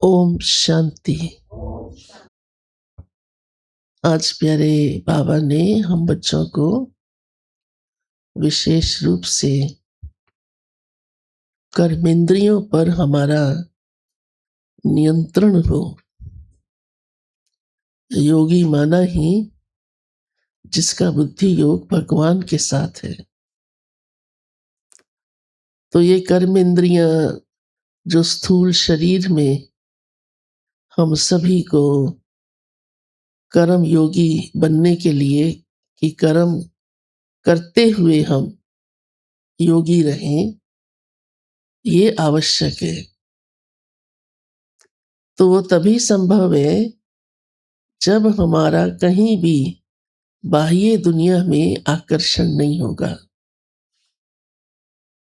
ओम शांति। आज प्यारे बाबा ने हम बच्चों को विशेष रूप से कर्मेंद्रियों पर हमारा नियंत्रण हो। योगी माना ही जिसका बुद्धि योग भगवान के साथ है। तो ये कर्मेंद्रियां जो स्थूल शरीर में हम सभी को कर्म योगी बनने के लिए कि कर्म करते हुए हम योगी रहें, ये आवश्यक है। तो वो तभी संभव है जब हमारा कहीं भी बाह्य दुनिया में आकर्षण नहीं होगा।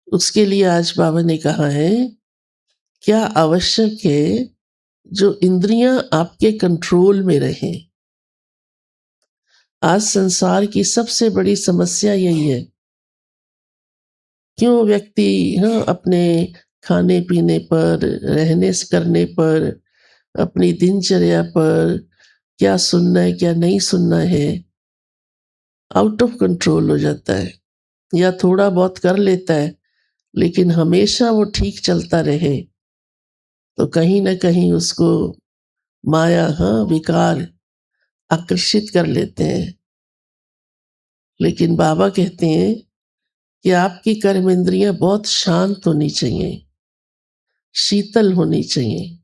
उसके लिए आज बाबा ने कहा है क्या आवश्यक है, जो इंद्रियां आपके कंट्रोल में रहें। आज संसार की सबसे बड़ी समस्या यही है। क्यों व्यक्ति अपने खाने पीने पर, रहने करने पर, अपनी दिनचर्या पर क्या सुनना है क्या नहीं सुनना है, आउट ऑफ कंट्रोल हो जाता है। या थोड़ा बहुत कर लेता है लेकिन हमेशा वो ठीक चलता रहे तो कहीं ना कहीं उसको माया विकार आकर्षित कर लेते हैं। लेकिन बाबा कहते हैं कि आपकी कर्मेंद्रियां बहुत शांत होनी चाहिए, शीतल होनी चाहिए।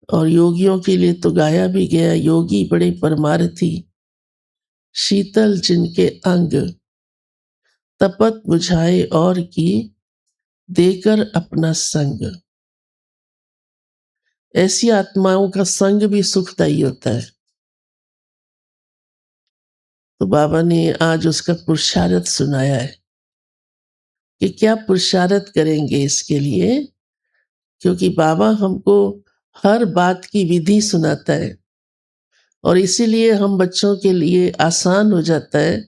और योगियों के लिए तो गाया भी गया, योगी बड़े परमार्थी, शीतल जिनके अंग, तपत बुझाए और की देकर अपना संग। ऐसी आत्माओं का संग भी सुखदायी होता है। तो बाबा ने आज उसका पुरुषार्थ सुनाया है कि क्या पुरुषार्थ करेंगे इसके लिए, क्योंकि बाबा हमको हर बात की विधि सुनाता है और इसीलिए हम बच्चों के लिए आसान हो जाता है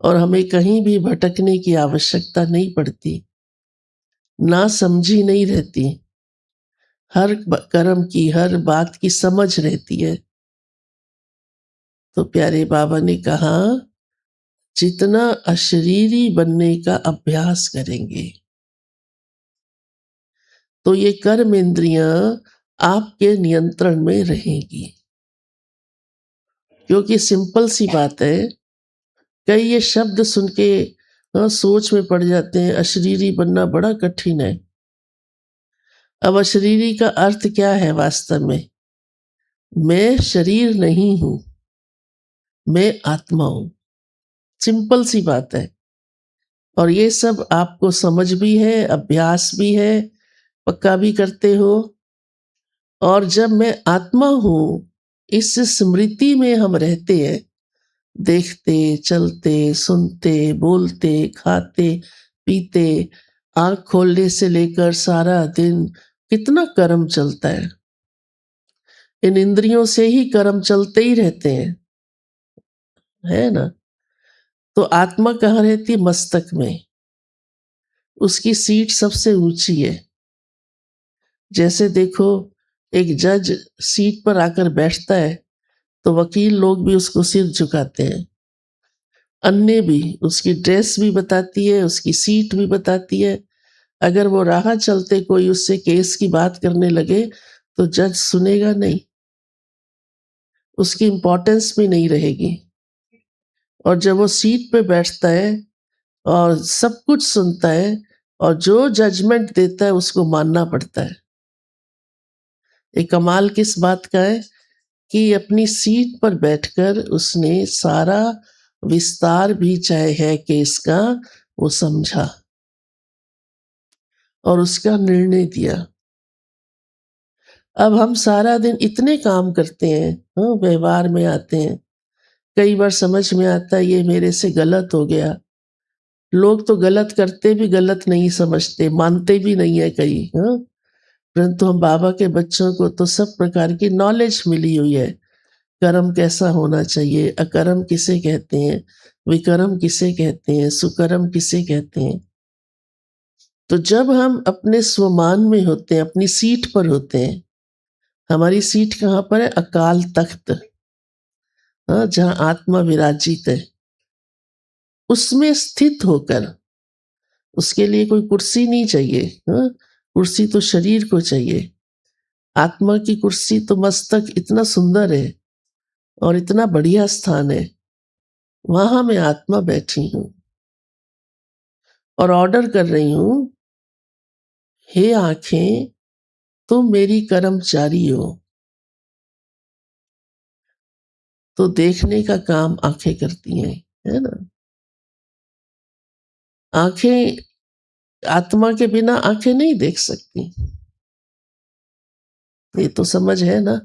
और हमें कहीं भी भटकने की आवश्यकता नहीं पड़ती, ना समझी नहीं रहती, हर कर्म की हर बात की समझ रहती है। तो प्यारे बाबा ने कहा जितना अशरीरी बनने का अभ्यास करेंगे तो ये कर्म इंद्रियां आपके नियंत्रण में रहेंगी। क्योंकि सिंपल सी बात है, कई ये शब्द सुन के सोच में पड़ जाते हैं, अशरीरी बनना बड़ा कठिन है। अब अशरीरी का अर्थ क्या है वास्तव में? मैं शरीर नहीं हूं, मैं आत्मा हूं। सिंपल सी बात है। और ये सब आपको समझ भी है, अभ्यास भी है, पक्का भी करते हो। और जब मैं आत्मा हूं, इस स्मृति में हम रहते हैं, देखते, चलते, सुनते, बोलते, खाते, पीते, आंख खोलने से लेकर सारा दिन कितना कर्म चलता है। इन इंद्रियों से ही कर्म चलते ही रहते हैं, है ना। तो आत्मा कहाँ रहती? मस्तक में। उसकी सीट सबसे ऊंची है। जैसे देखो, एक जज सीट पर आकर बैठता है तो वकील लोग भी उसको सिर झुकाते हैं। अन्य भी, उसकी ड्रेस भी बताती है, उसकी सीट भी बताती है। अगर वो राह चलते कोई उससे केस की बात करने लगे तो जज सुनेगा नहीं, उसकी इंपॉर्टेंस भी नहीं रहेगी। और जब वो सीट पे बैठता है और सब कुछ सुनता है और जो जजमेंट देता है उसको मानना पड़ता है। ये कमाल किस बात का है कि अपनी सीट पर बैठकर उसने सारा विस्तार भी चाहे है केस का, वो समझा और उसका निर्णय दिया। अब हम सारा दिन इतने काम करते हैं, व्यवहार में आते हैं, कई बार समझ में आता है ये मेरे से गलत हो गया। लोग तो गलत करते भी गलत नहीं समझते, मानते भी नहीं है कई, परंतु हम बाबा के बच्चों को तो सब प्रकार की नॉलेज मिली हुई है। कर्म कैसा होना चाहिए, अकर्म किसे कहते हैं, विकर्म किसे कहते हैं, सुकर्म किसे कहते हैं। तो जब हम अपने स्वमान में होते हैं, अपनी सीट पर होते हैं, हमारी सीट कहाँ पर है? अकाल तख्त, हाँ, जहाँ आत्मा विराजित है, उसमें स्थित होकर, उसके लिए कोई कुर्सी नहीं चाहिए, हाँ, कुर्सी तो शरीर को चाहिए। आत्मा की कुर्सी तो मस्तक इतना सुंदर है और इतना बढ़िया स्थान है, वहां मैं आत्मा बैठी हूं और ऑर्डर कर रही हूं, हे आंखें, तुम मेरी कर्मचारी हो। तो देखने का काम आंखें करती हैं, है ना? आंखें, आत्मा के बिना आंखें नहीं देख सकती, ये तो समझ है ना?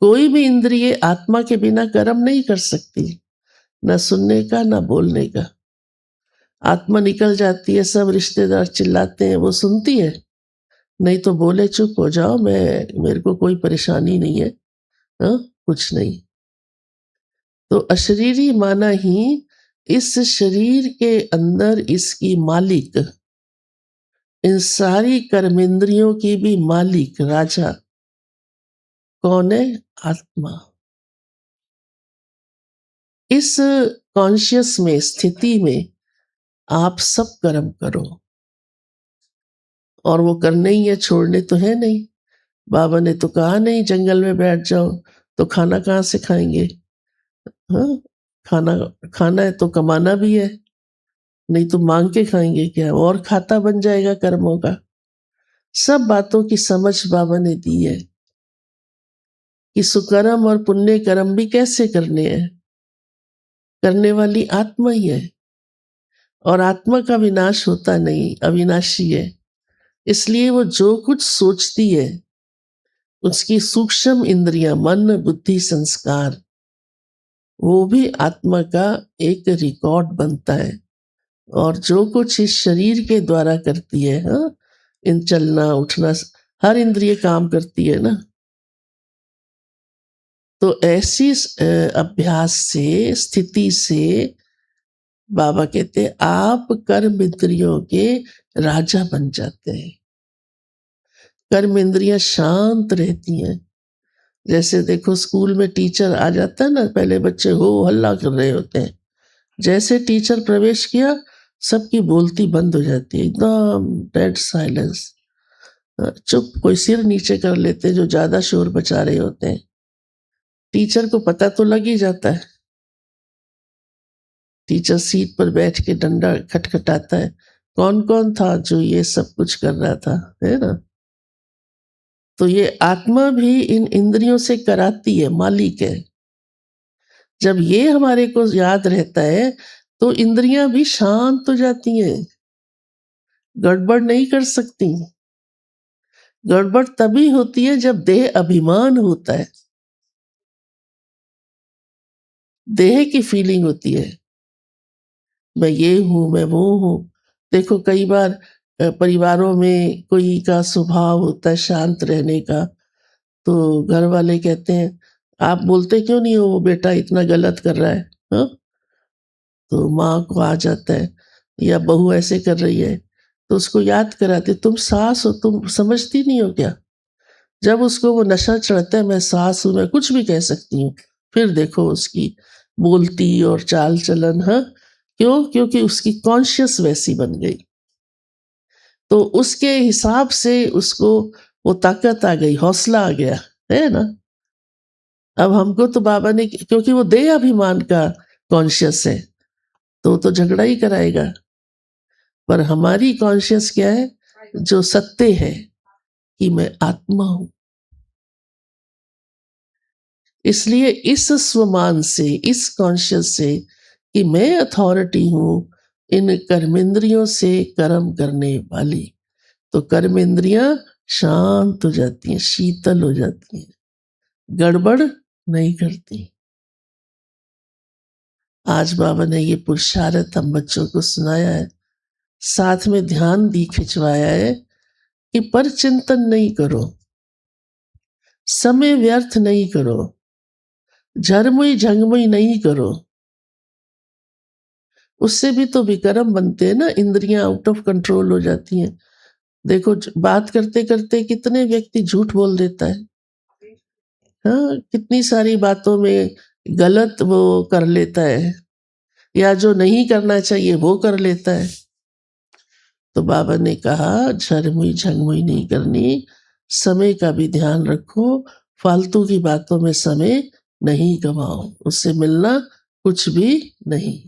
कोई भी इंद्रिय आत्मा के बिना कर्म नहीं कर सकती, ना सुनने का ना बोलने का। आत्मा निकल जाती है, सब रिश्तेदार चिल्लाते हैं, वो सुनती है? नहीं तो बोले चुप हो जाओ, मेरे को कोई परेशानी नहीं है, हाँ, कुछ नहीं। तो अशरीरी माना ही इस शरीर के अंदर इसकी मालिक, इन सारी कर्मेंद्रियों की भी मालिक, राजा कौन है? आत्मा। इस कॉन्शियस में, स्थिति में आप सब कर्म करो, और वो करने ही है, छोड़ने तो है नहीं। बाबा ने तो कहा नहीं जंगल में बैठ जाओ, तो खाना कहाँ से खाएंगे? हाँ, खाना खाना है तो कमाना भी है, नहीं तो मांग के खाएंगे क्या? और खाता बन जाएगा कर्मों का। सब बातों की समझ बाबा ने दी है कि सुकर्म और पुण्य कर्म भी कैसे करने हैं। करने वाली आत्मा ही है, और आत्मा का विनाश होता नहीं, अविनाशी है। इसलिए वो जो कुछ सोचती है, उसकी सूक्ष्म इंद्रियां, मन बुद्धि संस्कार, वो भी आत्मा का एक रिकॉर्ड बनता है। और जो कुछ इस शरीर के द्वारा करती है, हाँ, इन चलना उठना, हर इंद्रिय काम करती है ना। तो ऐसी अभ्यास से, स्थिति से बाबा कहते हैं आप कर्म इंद्रियों के राजा बन जाते हैं। कर्म इंद्रियां शांत रहती हैं। जैसे देखो स्कूल में टीचर आ जाता है ना, पहले बच्चे हो हल्ला कर रहे होते हैं, जैसे टीचर प्रवेश किया सबकी बोलती बंद हो जाती है, एकदम डेड साइलेंस, चुप, कोई सिर नीचे कर लेते हैं जो ज्यादा शोर बचा रहे होते हैं। टीचर को पता तो लग ही जाता है। टीचर सीट पर बैठ के डंडा खटखटाता है, कौन कौन था जो ये सब कुछ कर रहा था, है ना? तो ये आत्मा भी इन इंद्रियों से कराती है, मालिक है। जब ये हमारे को याद रहता है तो इंद्रियां भी शांत हो जाती हैं, गड़बड़ नहीं कर सकती। गड़बड़ तभी होती है जब देह अभिमान होता है, देह की फीलिंग होती है, मैं ये हूं, मैं वो हूं। देखो कई बार परिवारों में कोई का स्वभाव होता है शांत रहने का, तो घर वाले कहते हैं आप बोलते क्यों नहीं हो, वो बेटा इतना गलत कर रहा है, हाँ? तो माँ को आ जाता है, या बहू ऐसे कर रही है, तो उसको याद कराते, तुम सास हो, तुम समझती नहीं हो क्या? जब उसको वो नशा चढ़ता है, मैं सास हूं, मैं कुछ भी कह सकती हूँ, फिर देखो उसकी बोलती और चाल चलन, हाँ, क्यों? क्योंकि उसकी कॉन्शियस वैसी बन गई, तो उसके हिसाब से उसको वो ताकत आ गई, हौसला आ गया, है ना? अब हमको तो बाबा ने, क्योंकि वो देह अभिमान का कॉन्शियस है, तो झगड़ा ही कराएगा। पर हमारी कॉन्शियस क्या है? जो सत्य है कि मैं आत्मा हूं। इसलिए इस स्वमान से, इस कॉन्शियस से कि मैं अथॉरिटी हूं इन कर्मेंद्रियों से कर्म करने वाली, तो कर्मेंद्रियां शांत हो जाती हैं, शीतल हो जाती हैं, गड़बड़ नहीं करती। आज बाबा ने ये पुरुषार्थ हम बच्चों को सुनाया है, साथ में ध्यान भी खिंचवाया है कि पर चिंतन नहीं करो, समय व्यर्थ नहीं करो, झरमुई झंगमुई नहीं करो, उससे भी तो विकर्म बनते हैं ना, इंद्रियां आउट ऑफ कंट्रोल हो जाती हैं। देखो बात करते करते कितने व्यक्ति झूठ बोल देता है। हाँ, कितनी सारी बातों में गलत वो कर लेता है, या जो नहीं करना चाहिए वो कर लेता है। तो बाबा ने कहा झरमुई झंगमुई नहीं करनी, समय का भी ध्यान रखो, फालतू की बातों में समय नहीं गवाओ, उससे मिलना कुछ भी नहीं।